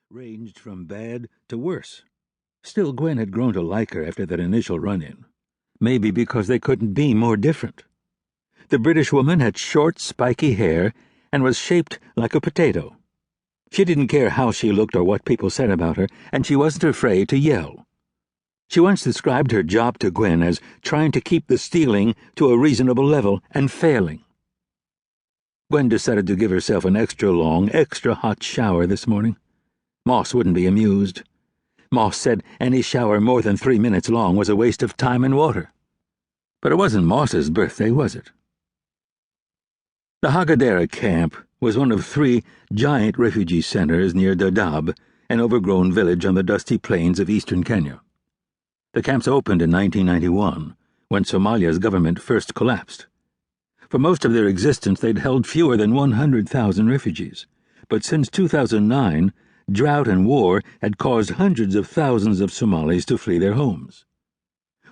ranged from bad to worse. Still, Gwen had grown to like her after that initial run-in, maybe because they couldn't be more different. The British woman had short, spiky hair and was shaped like a potato. She didn't care how she looked or what people said about her, and she wasn't afraid to yell. She once described her job to Gwen as trying to keep the stealing to a reasonable level and failing. Gwen decided to give herself an extra long, extra hot shower this morning. Moss wouldn't be amused. Moss said any shower more than 3 minutes long was a waste of time and water. But it wasn't Moss's birthday, was it? The Hagadera camp was one of 3 giant refugee centers near Dadaab, an overgrown village on the dusty plains of eastern Kenya. The camps opened in 1991, when Somalia's government first collapsed. For most of their existence, they'd held fewer than 100,000 refugees. But since 2009, drought and war had caused hundreds of thousands of Somalis to flee their homes.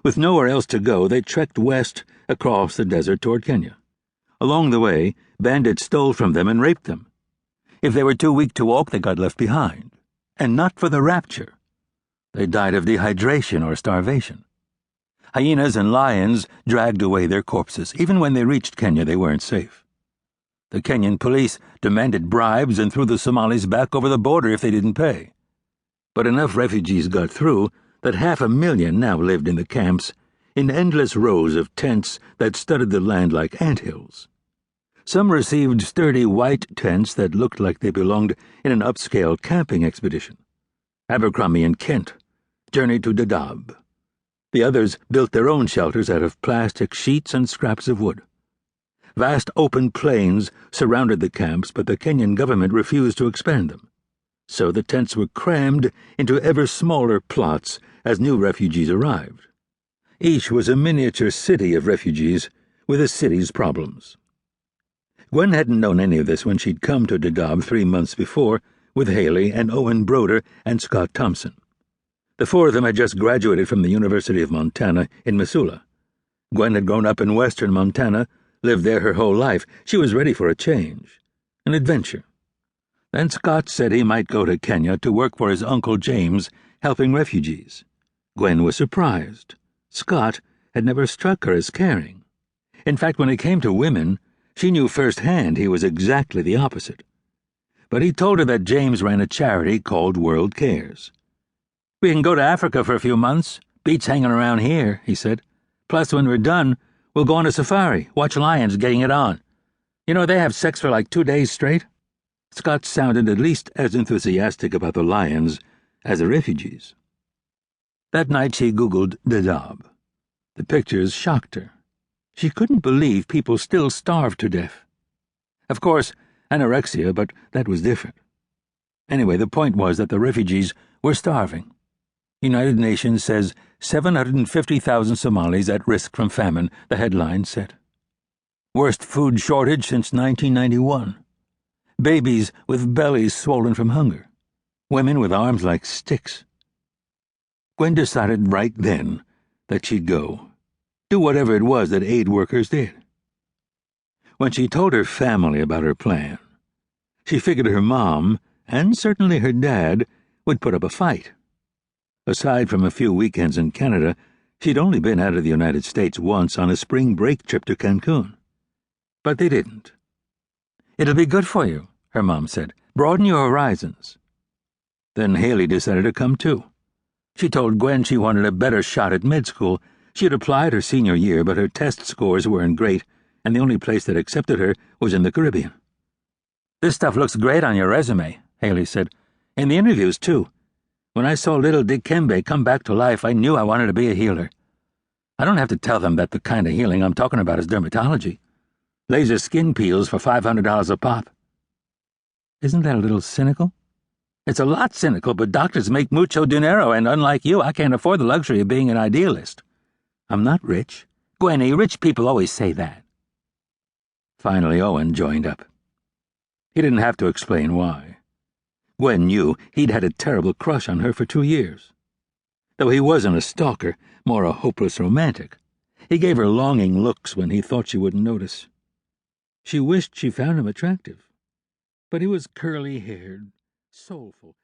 With nowhere else to go, they trekked west across the desert toward Kenya. Along the way, bandits stole from them and raped them. If they were too weak to walk, they got left behind. And not for the rapture. They died of dehydration or starvation. Hyenas and lions dragged away their corpses. Even when they reached Kenya, they weren't safe. The Kenyan police demanded bribes and threw the Somalis back over the border if they didn't pay. But enough refugees got through that 500,000 now lived in the camps, in endless rows of tents that studded the land like anthills. Some received sturdy white tents that looked like they belonged in an upscale camping expedition. Abercrombie and Kent journeyed to Dadaab. The others built their own shelters out of plastic sheets and scraps of wood. Vast open plains surrounded the camps, but the Kenyan government refused to expand them. So the tents were crammed into ever smaller plots as new refugees arrived. Each was a miniature city of refugees with a city's problems. Gwen hadn't known any of this when she'd come to Dadaab 3 months before with Haley and Owen Broder and Scott Thompson. The 4 of them had just graduated from the University of Montana in Missoula. Gwen had grown up in western Montana, lived there her whole life. She was ready for a change, an adventure. Then Scott said he might go to Kenya to work for his Uncle James, helping refugees. Gwen was surprised. Scott had never struck her as caring. In fact, when it came to women, she knew firsthand he was exactly the opposite. But he told her that James ran a charity called World Cares. "We can go to Africa for a few months. Beats hanging around here," he said. "Plus, when we're done, we'll go on a safari, watch lions getting it on. You know, they have sex for like 2 days straight." Scott sounded at least as enthusiastic about the lions as the refugees. That night she Googled Dadaab. The pictures shocked her. She couldn't believe people still starved to death. Of course, anorexia, but that was different. Anyway, the point was that the refugees were starving. United Nations says 750,000 Somalis at risk from famine, the headline said. Worst food shortage since 1991. Babies with bellies swollen from hunger. Women with arms like sticks. Gwen decided right then that she'd go. Do whatever it was that aid workers did. When she told her family about her plan, she figured her mom, and certainly her dad, would put up a fight. Aside from a few weekends in Canada, she'd only been out of the United States once on a spring break trip to Cancun. But they didn't. "It'll be good for you," her mom said. "Broaden your horizons." Then Haley decided to come too. She told Gwen she wanted a better shot at med school. She had applied her senior year, but her test scores weren't great, and the only place that accepted her was in the Caribbean. "This stuff looks great on your resume," Haley said. "In the interviews, too. When I saw little Dikembe come back to life, I knew I wanted to be a healer. I don't have to tell them that the kind of healing I'm talking about is dermatology. Laser skin peels for $500 a pop." Isn't that a little cynical? It's a lot cynical, but doctors make mucho dinero, and unlike you, I can't afford the luxury of being an idealist. I'm not rich. Gwenny, rich people always say that. Finally, Owen joined up. He didn't have to explain why. Gwen knew he'd had a terrible crush on her for 2 years. Though he wasn't a stalker, more a hopeless romantic, he gave her longing looks when he thought she wouldn't notice. She wished she found him attractive, but he was curly-haired, soulful.